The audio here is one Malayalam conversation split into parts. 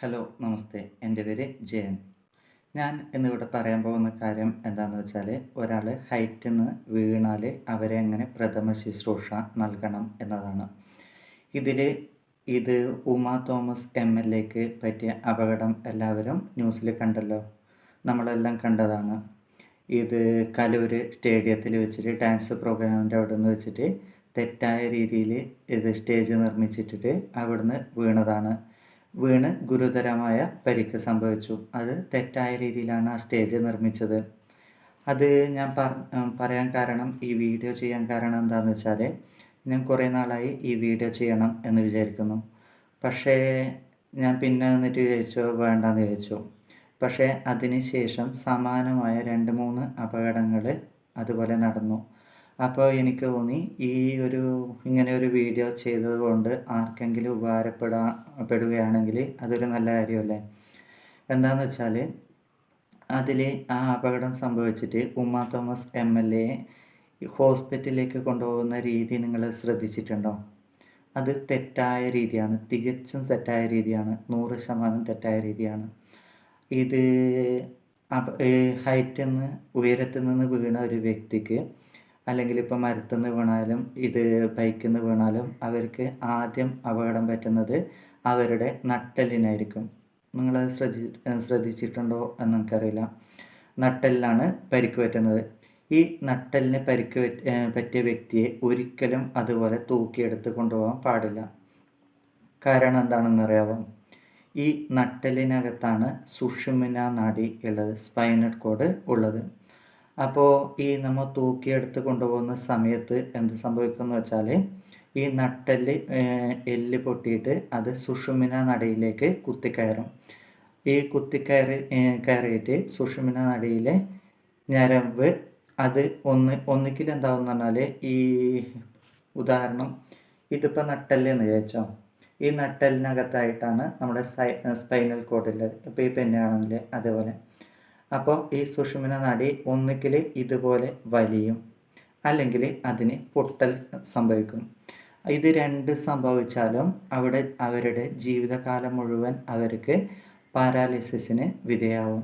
ഹലോ നമസ്തേ. എൻ്റെ പേര് ജയൻ. ഞാൻ ഇന്നിവിടെ പറയാൻ പോകുന്ന കാര്യം എന്താണെന്ന് വെച്ചാൽ, ഒരാൾ ഹൈറ്റിൽ നിന്ന് വീണാൽ അവരെ എങ്ങനെ പ്രഥമ ശുശ്രൂഷ നൽകണം എന്നതാണ്. ഇതിൽ ഇത് ഉമാ തോമസ് MLAക്ക് പറ്റിയ അപകടം എല്ലാവരും ന്യൂസിൽ കണ്ടല്ലോ. നമ്മളെല്ലാം കണ്ടതാണ്. ഇത് കലൂർ സ്റ്റേഡിയത്തിൽ വെച്ചിട്ട് ഡാൻസ് പ്രോഗ്രാമിൻ്റെ അവിടെ നിന്ന് വെച്ചിട്ട് തെറ്റായ രീതിയിൽ ഇത് സ്റ്റേജ് നിർമ്മിച്ചിട്ടിട്ട് അവിടുന്ന് വീണതാണ്. വീണ് ഗുരുതരമായ പരിക്ക് സംഭവിച്ചു. അത് തെറ്റായ രീതിയിലാണ് ആ സ്റ്റേജ് നിർമ്മിച്ചത്. അത് ഞാൻ പറയാൻ കാരണം, ഈ വീഡിയോ ചെയ്യാൻ കാരണം എന്താണെന്ന് വെച്ചാൽ, ഞാൻ കുറേ നാളായി ഈ വീഡിയോ ചെയ്യണം എന്ന് വിചാരിക്കുന്നു. പക്ഷേ ഞാൻ പിന്നെ വന്നിട്ട് വിചാരിച്ചു വേണ്ടാന്ന് വിചാരിച്ചു. പക്ഷേ അതിന് ശേഷം സമാനമായ 2-3 അപകടങ്ങൾ അതുപോലെ നടന്നു. അപ്പോൾ എനിക്ക് തോന്നി ഇങ്ങനെ ഒരു വീഡിയോ ചെയ്തതുകൊണ്ട് ആർക്കെങ്കിലും ഉപകാരപ്പെടുകയാണെങ്കിൽ അതൊരു നല്ല കാര്യമല്ലേ. എന്താണെന്ന് വെച്ചാൽ, അതിൽ ആ അപകടം സംഭവിച്ചിട്ട് ഉമാ തോമസ് MLA ഹോസ്പിറ്റലിലേക്ക് കൊണ്ടുപോകുന്ന രീതി നിങ്ങൾ ശ്രദ്ധിച്ചിട്ടുണ്ടോ? അത് തെറ്റായ രീതിയാണ്. തികച്ചും തെറ്റായ രീതിയാണ്. 100% തെറ്റായ രീതിയാണ്. ഇത് ഹൈറ്റിൽ നിന്ന് ഉയരത്തിൽ നിന്ന് വീണ ഒരു വ്യക്തിക്ക്, അല്ലെങ്കിൽ ഇപ്പോൾ മരത്തിൽ നിന്ന് വീണാലും ബൈക്കിൽ നിന്ന് വീണാലും അവർക്ക് ആദ്യം അപകടം പറ്റുന്നത് അവരുടെ നട്ടെല്ലിനായിരിക്കും. നിങ്ങളത് ശ്രദ്ധിച്ചിട്ടുണ്ടോ എന്ന് എനിക്കറിയില്ല. നട്ടെല്ലിനാണ് പരിക്ക് പറ്റുന്നത്. ഈ നട്ടെല്ലിന് പരിക്ക് പറ്റിയ വ്യക്തിയെ ഒരിക്കലും അതുപോലെ തൂക്കിയെടുത്ത് കൊണ്ടുപോകാൻ പാടില്ല. കാരണം എന്താണെന്നറിയാമോ? ഈ നട്ടെല്ലിനകത്താണ് സുഷുമ്നാ നാഡി ഉള്ളത്, സ്പൈനൽ കോഡ് ഉള്ളത്. അപ്പോൾ ഈ നമ്മൾ തൂക്കിയെടുത്ത് കൊണ്ടുപോകുന്ന സമയത്ത് എന്ത് സംഭവിക്കുമെന്ന് വെച്ചാൽ, ഈ നട്ടെല്ല് എല്ല് പൊട്ടിയിട്ട് അത് സുഷുമ്നാ നാഡിയിലേക്ക് കുത്തിക്കയറും. ഈ കയറിയിട്ട് സുഷുമ്നാ നാഡിയിലെ ഞരമ്പ് അത് ഒന്നുകിൽ എന്താവുമെന്ന് പറഞ്ഞാൽ, ഈ ഉദാഹരണം ഇതിപ്പോൾ നട്ടെല്ല് എന്ന് വിചാരിച്ചോ. ഈ നട്ടെല്ലിനകത്തായിട്ടാണ് നമ്മുടെ സ്പൈനൽ കോഡുള്ളത്. ഇപ്പോൾ ഈ പെന്നാണെങ്കിൽ അതേപോലെ. അപ്പോൾ ഈ സുഷുമ്നാ നാഡി ഒന്നുകിൽ ഇതുപോലെ വലിയും, അല്ലെങ്കിൽ അതിന് പൊട്ടൽ സംഭവിക്കും. ഇത് 2 സംഭവിച്ചാലും അവരുടെ ജീവിതകാലം മുഴുവൻ അവർക്ക് പാരാലിസിസിന് വിധേയമാവും.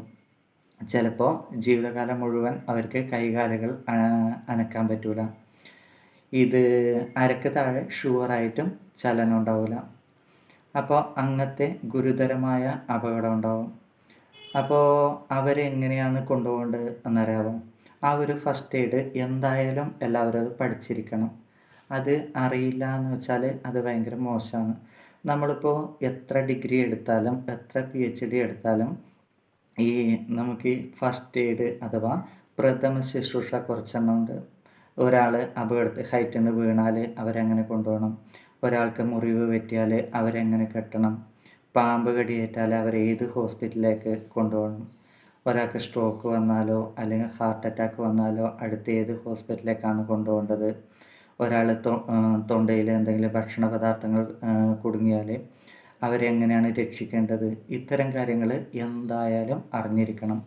ചിലപ്പോൾ ജീവിതകാലം മുഴുവൻ അവർക്ക് കൈകാലുകൾ അനക്കാൻ പറ്റില്ല. ഇത് അരക്ക് താഴെ ഷുവറായിട്ടും ചലനം ഉണ്ടാവില്ല. അപ്പോൾ അങ്ങനത്തെ ഗുരുതരമായ അപകടം ഉണ്ടാവും. അപ്പോൾ അവരെങ്ങനെയാണ് കൊണ്ടുപോകേണ്ടത് എന്നറിയാമോ? ആ ഒരു ഫസ്റ്റ് എയ്ഡ് എന്തായാലും എല്ലാവരും അത് പഠിച്ചിരിക്കണം. അത് അറിയില്ല എന്ന് വെച്ചാൽ അത് ഭയങ്കര മോശമാണ്. നമ്മളിപ്പോൾ എത്ര ഡിഗ്രി എടുത്താലും എത്ര PhD എടുത്താലും നമുക്ക് ഈ ഫസ്റ്റ് എയ്ഡ് അഥവാ പ്രഥമ ശുശ്രൂഷ കുറച്ചെണ്ണം ഉണ്ട്. ഒരാൾ ഹൈറ്റിൽ നിന്ന് വീണാൽ അവരെങ്ങനെ കൊണ്ടുപോകണം, ഒരാൾക്ക് മുറിവ് പറ്റിയാൽ അവരെങ്ങനെ കെട്ടണം, പാമ്പ് കടിയേറ്റാൽ ഏത് ഹോസ്പിറ്റലിലേക്ക് കൊണ്ടുപോകണം, ഒരാൾക്ക് സ്ട്രോക്ക് വന്നാലോ അല്ലെങ്കിൽ ഹാർട്ട് അറ്റാക്ക് വന്നാലോ അടുത്ത ഏത് ഹോസ്പിറ്റലിലേക്കാണ് കൊണ്ടുപോകേണ്ടത്, ഒരാൾ തൊണ്ടയിൽ എന്തെങ്കിലും ഭക്ഷണ പദാർത്ഥങ്ങൾ കുടുങ്ങിയാൽ അവരെങ്ങനെയാണ് രക്ഷിക്കേണ്ടത്, ഇത്തരം കാര്യങ്ങൾ എന്തായാലും അറിഞ്ഞിരിക്കണം.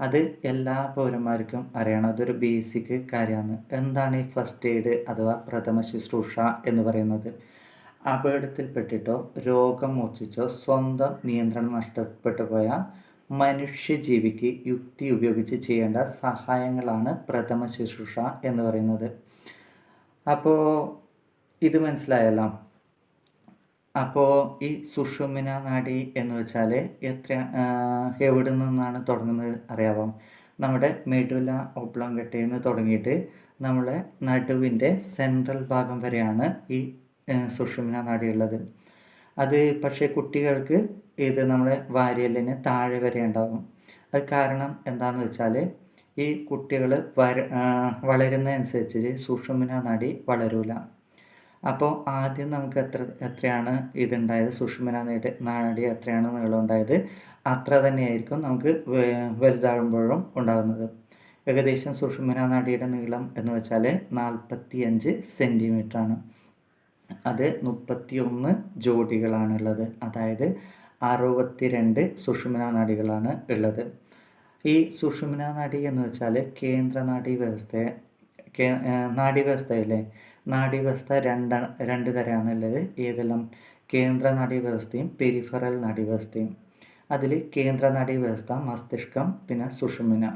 അത് എല്ലാ പൗരന്മാർക്കും അറിയണം. അതൊരു ബേസിക് കാര്യമാണ്. എന്താണ് ഈ ഫസ്റ്റ് എയ്ഡ് അഥവാ പ്രഥമ ശുശ്രൂഷ എന്ന് പറയുന്നത്? അപകടത്തിൽപ്പെട്ടിട്ടോ രോഗം മൂർച്ഛിച്ചോ സ്വന്തം നിയന്ത്രണം നഷ്ടപ്പെട്ടു പോയ മനുഷ്യജീവിക്ക് യുക്തി ഉപയോഗിച്ച് ചെയ്യേണ്ട സഹായങ്ങളാണ് പ്രഥമ ശുശ്രൂഷ എന്ന് പറയുന്നത്. അപ്പോൾ ഇത് മനസ്സിലായല്ലോ. അപ്പോൾ ഈ സുഷുമ്നാ നാഡി എന്ന് വെച്ചാൽ എവിടെ നിന്നാണ് തുടങ്ങുന്നത് അറിയാമോ? നമ്മുടെ മെഡുല ഒബ്ലോങ്കട്ടയിൽ നിന്ന് തുടങ്ങിയിട്ട് നമ്മളെ നടുവിൻ്റെ സെൻട്രൽ ഭാഗം വരെയാണ് ഈ സുഷുമ്നാ നാഡി ഉള്ളത്. അത് പക്ഷേ കുട്ടികൾക്ക് ഇത് നമ്മുടെ വാരിയെല്ലിന് താഴെ വരെ ഉണ്ടാകും. അത് കാരണം എന്താണെന്ന് വെച്ചാൽ, ഈ കുട്ടികൾ വളരുന്നതനുസരിച്ച് സുഷുമ്നാ നാഡി വളരൂല. അപ്പോൾ ആദ്യം നമുക്ക് എത്രയാണ് ഇതുണ്ടായത്, സുഷുമ്നാ നാഡി എത്രയാണ് നീളം ഉണ്ടായത്, അത്ര തന്നെയായിരിക്കും നമുക്ക് വലുതാകുമ്പോഴും ഉണ്ടാകുന്നത്. ഏകദേശം സുഷുമ്നാ നാഡിയുടെ നീളം എന്ന് വെച്ചാൽ 45 സെൻറ്റിമീറ്ററാണ്. അത് 31 ജോഡികളാണുള്ളത്. അതായത് 62 സുഷുമ്നാ നാഡികളാണ് ഉള്ളത്. ഈ സുഷുമ്നാ നാഡി എന്ന് വെച്ചാൽ കേന്ദ്ര നാഡീവ്യവസ്ഥയില്ലേ, നാഡീവ്യവസ്ഥ രണ്ട് തരമാണുള്ളത്. ഏതെല്ലാം? കേന്ദ്ര നാഡീവ്യവസ്ഥയും പെരിഫറൽ നാഡീവ്യവസ്ഥയും. അതിൽ കേന്ദ്ര നാഡീവ്യവസ്ഥ മസ്തിഷ്കം, പിന്നെ സുഷുമ്ന.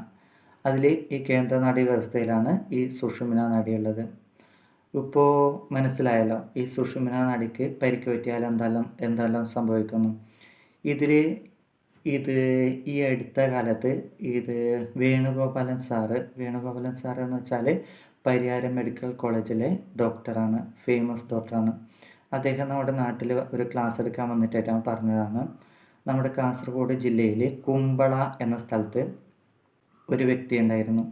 അതിൽ ഈ കേന്ദ്ര നാഡീവ്യവസ്ഥയിലാണ് ഈ സുഷുമ്ന നാഡിയുള്ളത്. ഇപ്പോൾ മനസ്സിലായല്ലോ ഈ സുഷുമ്ന നാഡിക്ക് പരിക്ക് പറ്റിയാൽ എന്തെല്ലാം സംഭവിക്കുന്നു. ഇത് ഈ അടുത്ത കാലത്ത് വേണുഗോപാലൻ സാറ് എന്ന് വെച്ചാൽ പരിയാരം മെഡിക്കൽ കോളേജിലെ ഡോക്ടറാണ്, ഫേമസ് ഡോക്ടറാണ്. അദ്ദേഹം നമ്മുടെ നാട്ടിൽ ഒരു ക്ലാസ് എടുക്കാൻ വന്നിട്ടായിട്ടാണ് പറഞ്ഞതാണ്. നമ്മുടെ കാസർഗോഡ് ജില്ലയിൽ കുമ്പള എന്ന സ്ഥലത്ത് ഒരു വ്യക്തി ഉണ്ടായിരുന്നു.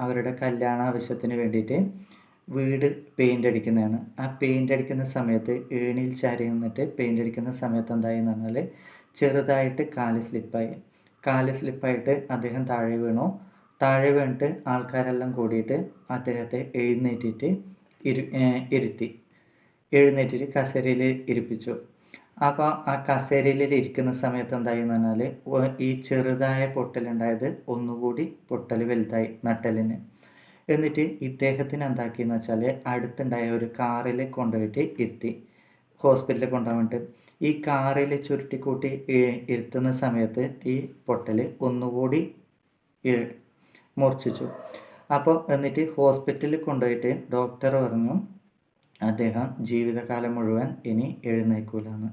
അവരുടെ കല്യാണ ആവശ്യത്തിന് വേണ്ടിയിട്ട് വീട് പെയിൻ്റ് അടിക്കുന്നതാണ്. ആ പെയിൻ്റ് അടിക്കുന്ന സമയത്ത് ഏണിയിൽ ചാരി നിന്നിട്ട് പെയിൻ്റ് അടിക്കുന്ന സമയത്ത് എന്തായെന്ന് പറഞ്ഞാൽ ചെറുതായിട്ട് കാല് സ്ലിപ്പായിട്ട് അദ്ദേഹം താഴെ വീണിട്ട് ആൾക്കാരെല്ലാം കൂടിയിട്ട് അദ്ദേഹത്തെ എഴുന്നേറ്റിട്ട് കസേരയിൽ ഇരിപ്പിച്ചു. അപ്പോൾ ആ കസേരയിൽ ഇരിക്കുന്ന സമയത്ത് എന്തായെന്ന് പറഞ്ഞാൽ ഈ ചെറുതായ പൊട്ടലുണ്ടായത് ഒന്നുകൂടി പൊട്ടൽ വലുതായി നട്ടലിന്. എന്നിട്ട് ഇദ്ദേഹത്തിന് എന്താക്കിയെന്ന് വെച്ചാൽ അടുത്തുണ്ടായ ഒരു കാറിൽ കൊണ്ടുപോയിട്ട് ഇരുത്തി, ഹോസ്പിറ്റലിൽ കൊണ്ടുപോകാൻ വേണ്ടിയിട്ട്. ഈ കാറിൽ ചുരുട്ടിക്കൂട്ടി ഇരുത്തുന്ന സമയത്ത് ഈ പൊട്ടൽ ഒന്നുകൂടി മൂർച്ഛിച്ചു. അപ്പോൾ എന്നിട്ട് ഹോസ്പിറ്റലിൽ കൊണ്ടുപോയിട്ട് ഡോക്ടർ പറഞ്ഞു അദ്ദേഹം ജീവിതകാലം മുഴുവൻ ഇനി എഴുന്നേൽക്കൂലെന്ന്.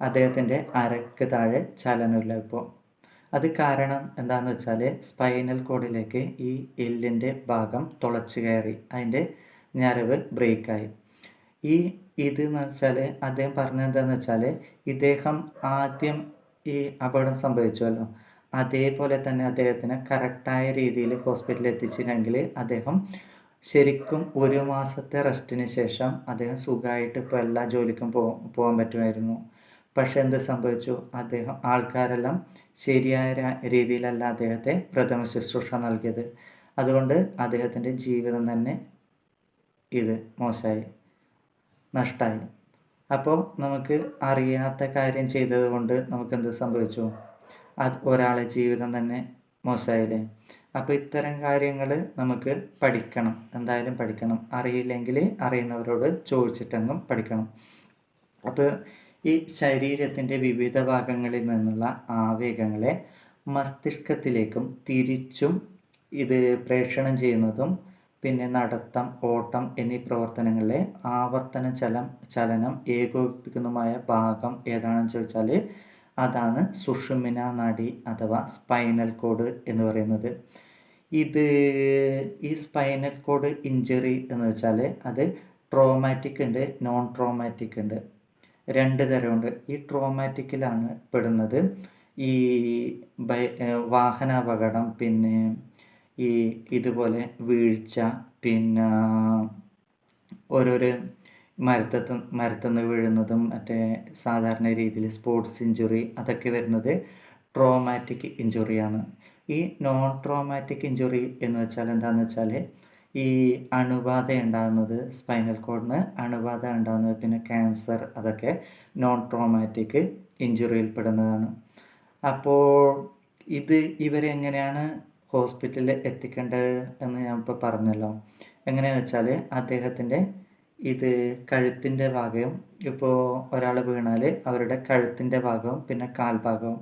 അദ്ദേഹത്തിൻ്റെ അരക്ക് താഴെ ചലനമില്ല ഇപ്പോൾ. അത് കാരണം എന്താണെന്ന് വെച്ചാൽ സ്പൈനൽ കോഡിലേക്ക് ഈ എല്ലിൻ്റെ ഭാഗം തുളച്ചു കയറി, അതിൻ്റെ ഞരവ് ബ്രേക്കായി. ഇതെന്ന് വെച്ചാൽ അദ്ദേഹം പറഞ്ഞത് എന്താണെന്ന് വെച്ചാൽ ഇദ്ദേഹം ആദ്യം ഈ അപകടം സംഭവിച്ചുവല്ലോ, അതേപോലെ തന്നെ അദ്ദേഹത്തിന് കറക്റ്റായ രീതിയിൽ ഹോസ്പിറ്റലിൽ എത്തിച്ചില്ലെങ്കിൽ അദ്ദേഹം ശരിക്കും 1 മാസത്തെ റെസ്റ്റിന് ശേഷം അദ്ദേഹം സുഖമായിട്ട് ഇപ്പോൾ എല്ലാ ജോലിക്കും പോകാൻ പറ്റുമായിരുന്നു. പക്ഷെ എന്ത് സംഭവിച്ചു, ആൾക്കാരെല്ലാം ശരിയായ രീതിയിലല്ല അദ്ദേഹത്തെ പ്രഥമ ശുശ്രൂഷ നൽകിയത്. അതുകൊണ്ട് അദ്ദേഹത്തിൻ്റെ ജീവിതം തന്നെ മോശമായി, നഷ്ടമായി. അപ്പോൾ നമുക്ക് അറിയാത്ത കാര്യം ചെയ്തത് കൊണ്ട് നമുക്കെന്ത് സംഭവിച്ചു, ഒരാളെ ജീവിതം തന്നെ മോശമായില്ലേ. അപ്പോൾ ഇത്തരം കാര്യങ്ങൾ നമുക്ക് പഠിക്കണം, എന്തായാലും പഠിക്കണം. അറിയില്ലെങ്കിൽ അറിയുന്നവരോട് ചോദിച്ചിട്ടെങ്കിലും പഠിക്കണം. അപ്പോൾ ഈ ശരീരത്തിൻ്റെ വിവിധ ഭാഗങ്ങളിൽ നിന്നുള്ള ആവേഗങ്ങളെ മസ്തിഷ്കത്തിലേക്കും തിരിച്ചും ഇത് പ്രേഷണം ചെയ്യുന്നതും പിന്നെ നടത്തം, ഓട്ടം എന്നീ പ്രവർത്തനങ്ങളിലെ ആവർത്തന ചലനം ഏകോപിപ്പിക്കുന്നതുമായ ഭാഗം ഏതാണെന്ന് ചോദിച്ചാൽ അതാണ് സുഷുമ്ന നാഡി അഥവാ സ്പൈനൽ കോഡ് എന്ന് പറയുന്നത്. ഈ സ്പൈനൽ കോഡ് ഇഞ്ചറി എന്ന് വെച്ചാൽ അത് ട്രോമാറ്റിക് ഉണ്ട്, നോൺ ട്രോമാറ്റിക് ഉണ്ട്, 2 തരമുണ്ട്. ഈ ട്രോമാറ്റിക്കിലാണ് പെടുന്നത് ഈ വാഹനാപകടം, പിന്നെ ഇതുപോലെ വീഴ്ച, പിന്നെ ഓരോരോ മരത്തുനിന്ന് വീഴുന്നതും മറ്റേ സാധാരണ രീതിയിൽ സ്പോർട്സ് ഇഞ്ചുറി അതൊക്കെ വരുന്നത് ട്രോമാറ്റിക് ഇഞ്ചുറിയാണ്. ഈ നോൺ ട്രോമാറ്റിക് ഇഞ്ചുറി എന്ന് വെച്ചാൽ എന്താണെന്ന് വെച്ചാൽ ഈ അണുബാധ ഉണ്ടാകുന്നത്, സ്പൈനൽ കോഡിന് അണുബാധ ഉണ്ടാകുന്നത്, പിന്നെ ക്യാൻസർ, അതൊക്കെ നോൺ ട്രോമാറ്റിക് ഇഞ്ചുറിയിൽ പെടുന്നതാണ്. അപ്പോൾ ഇവരെ എങ്ങനെയാണ് ഹോസ്പിറ്റലിൽ എത്തിക്കേണ്ടത് എന്ന് ഞാൻ ഇപ്പോൾ പറഞ്ഞല്ലോ. എങ്ങനെയാണെന്ന് വെച്ചാൽ അദ്ദേഹത്തിൻ്റെ കഴുത്തിൻ്റെ ഭാഗവും, ഇപ്പോൾ ഒരാൾ വീണാൽ അവരുടെ കഴുത്തിൻ്റെ ഭാഗവും പിന്നെ കാൽഭാഗവും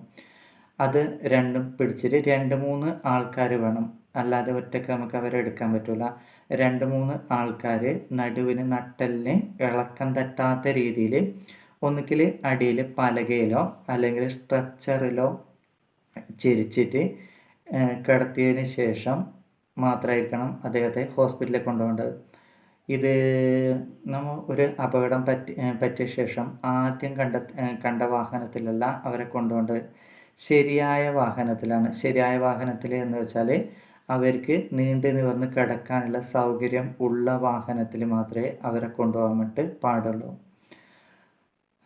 അത് രണ്ടും പിടിച്ചിട്ട് 2-3 ആൾക്കാർ വേണം, അല്ലാതെ ഒറ്റയ്ക്ക് നമുക്ക് അവരെ എടുക്കാൻ പറ്റില്ല. 2-3 ആൾക്കാർ നട്ടലിന് ഇളക്കം തട്ടാത്ത രീതിയിൽ ഒന്നുകിൽ അടിയിൽ പലകയിലോ അല്ലെങ്കിൽ സ്ട്രെച്ചറിലോ ചെരിച്ചിട്ട് കിടത്തിയതിന് ശേഷം മാത്രമായിരിക്കണം അദ്ദേഹത്തെ ഹോസ്പിറ്റലിൽ കൊണ്ടുപോകേണ്ടത്. നമ്മൾ ഒരു അപകടം പറ്റിയ ശേഷം ആദ്യം കണ്ട വാഹനത്തിലല്ല അവരെ കൊണ്ടുപോകേണ്ടത്, ശരിയായ വാഹനത്തിലാണ്. ശരിയായ വാഹനത്തിൽ എന്ന് വെച്ചാൽ അവർക്ക് നീണ്ടു നിവർന്ന് കിടക്കാനുള്ള സൗകര്യം ഉള്ള വാഹനത്തിൽ മാത്രമേ അവരെ കൊണ്ടുപോകാൻ വേണ്ടി പാടുള്ളൂ.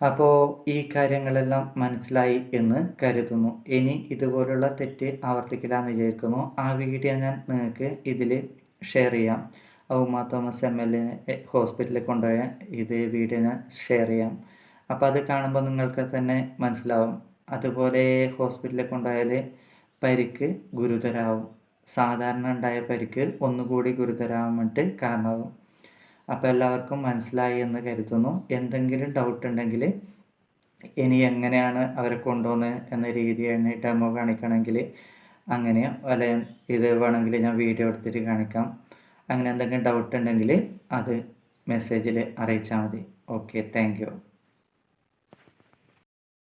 അപ്പോൾ ഈ കാര്യങ്ങളെല്ലാം മനസ്സിലായി എന്ന് കരുതുന്നു. ഇനി ഇതുപോലുള്ള തെറ്റ് ആവർത്തിക്കില്ല എന്ന് വിചാരിക്കുന്നു. ആ വീഡിയോ ഞാൻ നിങ്ങൾക്ക് ഇതിൽ ഷെയർ ചെയ്യാം. ഉമാ തോമസ് MLA ഹോസ്പിറ്റലിൽ കൊണ്ടുപോയ വീഡിയോ ഞാൻ ഷെയർ ചെയ്യാം. അപ്പോൾ അത് കാണുമ്പോൾ നിങ്ങൾക്ക് തന്നെ മനസ്സിലാവും. അതുപോലെ ഹോസ്പിറ്റലിൽ കൊണ്ടുപോയാൽ പരിക്ക് ഗുരുതരാവും, സാധാരണ ഉണ്ടായ പരിക്ക് ഒന്നുകൂടി ഗുരുതരാവാൻ വേണ്ടി കാരണമാകും. അപ്പോൾ എല്ലാവർക്കും മനസ്സിലായി എന്ന് കരുതുന്നു. എന്തെങ്കിലും ഡൗട്ട് ഉണ്ടെങ്കിൽ ഇനി എങ്ങനെയാണ് അവരെ കൊണ്ടുപോകുന്നത് എന്ന രീതിയാണ് ഡെമോ കാണിക്കണമെങ്കിൽ അങ്ങനെയോ അല്ലെ ഇത് വേണമെങ്കിൽ ഞാൻ വീഡിയോ എടുത്തിട്ട് കാണിക്കാം. അങ്ങനെ എന്തെങ്കിലും ഡൗട്ട് ഉണ്ടെങ്കിൽ അത് മെസ്സേജിൽ അറിയിച്ചാൽ മതി. Okay, thank you.